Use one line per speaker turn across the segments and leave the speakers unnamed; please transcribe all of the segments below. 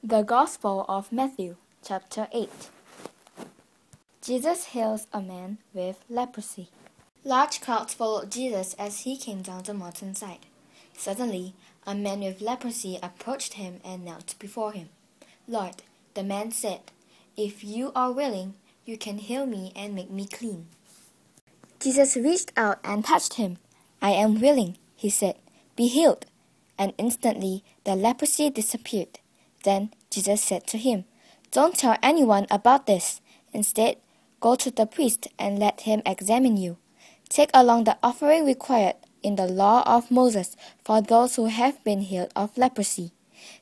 The Gospel of Matthew, chapter 8. Jesus heals a man with leprosy. Large crowds followed Jesus as he came down the mountainside. Suddenly, a man with leprosy approached him and knelt before him. "Lord," the man said, "if you are willing, you can heal me and make me clean." Jesus reached out and touched him. "I am willing," he said. "Be healed." And instantly the leprosy disappeared. Then Jesus said to him, "Don't tell anyone about this. Instead, go to the priest and let him examine you. Take along the offering required in the law of Moses for those who have been healed of leprosy.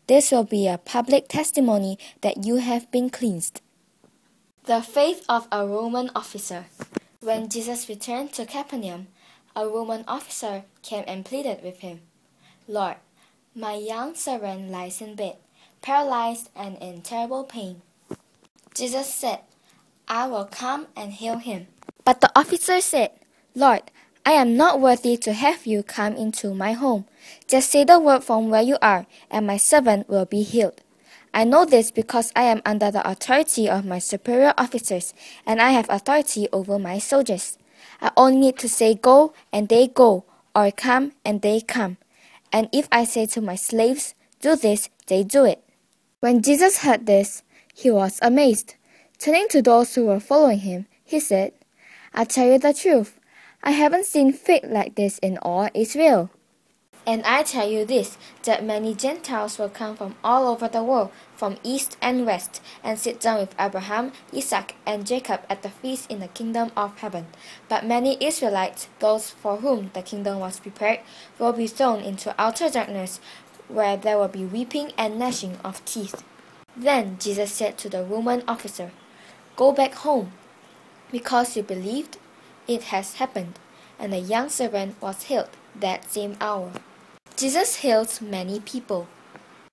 This will be a public testimony that you have been cleansed." The faith of a Roman officer. When Jesus returned to Capernaum, a Roman officer came and pleaded with him, "Lord, my young servant lies in bed, paralyzed and in terrible pain." Jesus said, "I will come and heal him." But the officer said, "Lord, I am not worthy to have you come into my home. Just say the word from where you are, and my servant will be healed. I know this because I am under the authority of my superior officers, and I have authority over my soldiers. I only need to say go, and they go, or come, and they come. And if I say to my slaves, do this, they do it." When Jesus heard this, he was amazed. Turning to those who were following him, he said, "I tell you the truth, I haven't seen faith like this in all Israel. And I tell you this, that many Gentiles will come from all over the world, from east and west, and sit down with Abraham, Isaac, and Jacob at the feast in the kingdom of heaven. But many Israelites, those for whom the kingdom was prepared, will be thrown into outer darkness, where there will be weeping and gnashing of teeth." Then Jesus said to the Roman officer, "Go back home. Because you believed, it has happened." And the young servant was healed that same hour. Jesus heals many people.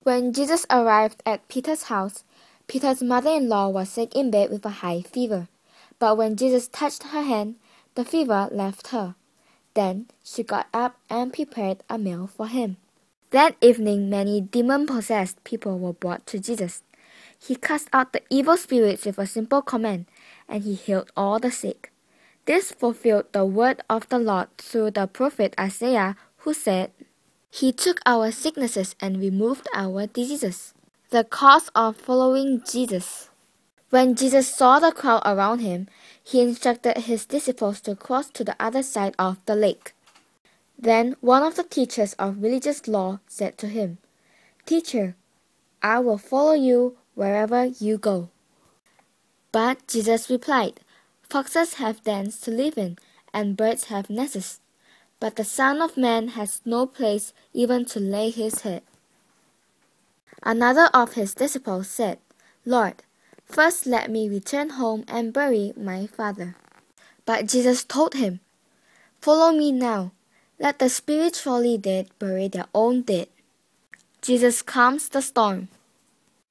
When Jesus arrived at Peter's house, Peter's mother-in-law was sick in bed with a high fever. But when Jesus touched her hand, the fever left her. Then she got up and prepared a meal for him. That evening, many demon-possessed people were brought to Jesus. He cast out the evil spirits with a simple command, and he healed all the sick. This fulfilled the word of the Lord through the prophet Isaiah, who said, "He took our sicknesses and removed our diseases." The cause of following Jesus. When Jesus saw the crowd around him, he instructed his disciples to cross to the other side of the lake. Then one of the teachers of religious law said to him, "Teacher, I will follow you wherever you go." But Jesus replied, "Foxes have dens to live in, and birds have nests, but the Son of Man has no place even to lay his head." Another of his disciples said, "Lord, first let me return home and bury my father." But Jesus told him, "Follow me now. Let the spiritually dead bury their own dead." Jesus calms the storm.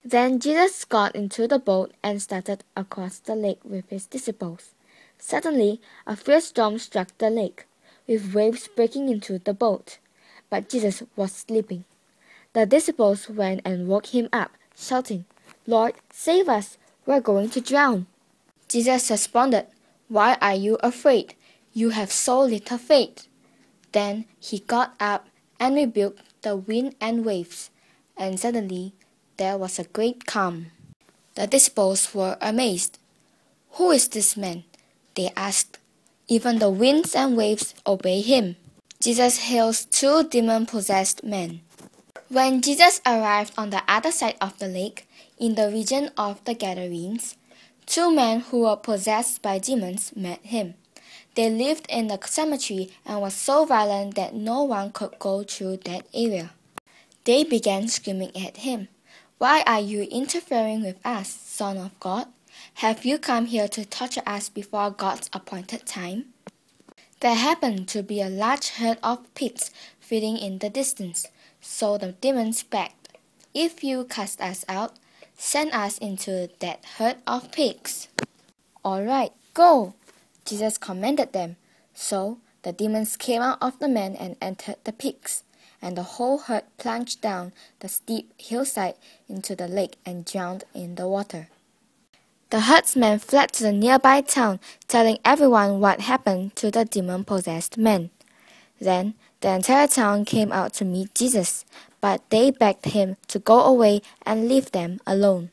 Then Jesus got into the boat and started across the lake with his disciples. Suddenly, a fierce storm struck the lake, with waves breaking into the boat. But Jesus was sleeping. The disciples went and woke him up, shouting, "Lord, save us! We're going to drown." Jesus responded, "Why are you afraid? You have so little faith." Then he got up and rebuked the wind and waves, and suddenly there was a great calm. The disciples were amazed. "Who is this man?" they asked. "Even the winds and waves obey him." Jesus heals 2 demon-possessed men. When Jesus arrived on the other side of the lake, in the region of the Gadarenes, 2 men who were possessed by demons met him. They lived in the cemetery and were so violent that no one could go through that area. They began screaming at him, "Why are you interfering with us, Son of God? Have you come here to torture us before God's appointed time?" There happened to be a large herd of pigs feeding in the distance, so the demons begged, "If you cast us out, send us into that herd of pigs." "All right, go," Jesus commanded them. So the demons came out of the men and entered the pigs, and the whole herd plunged down the steep hillside into the lake and drowned in the water. The herdsmen fled to the nearby town, telling everyone what happened to the demon-possessed men. Then the entire town came out to meet Jesus, but they begged him to go away and leave them alone.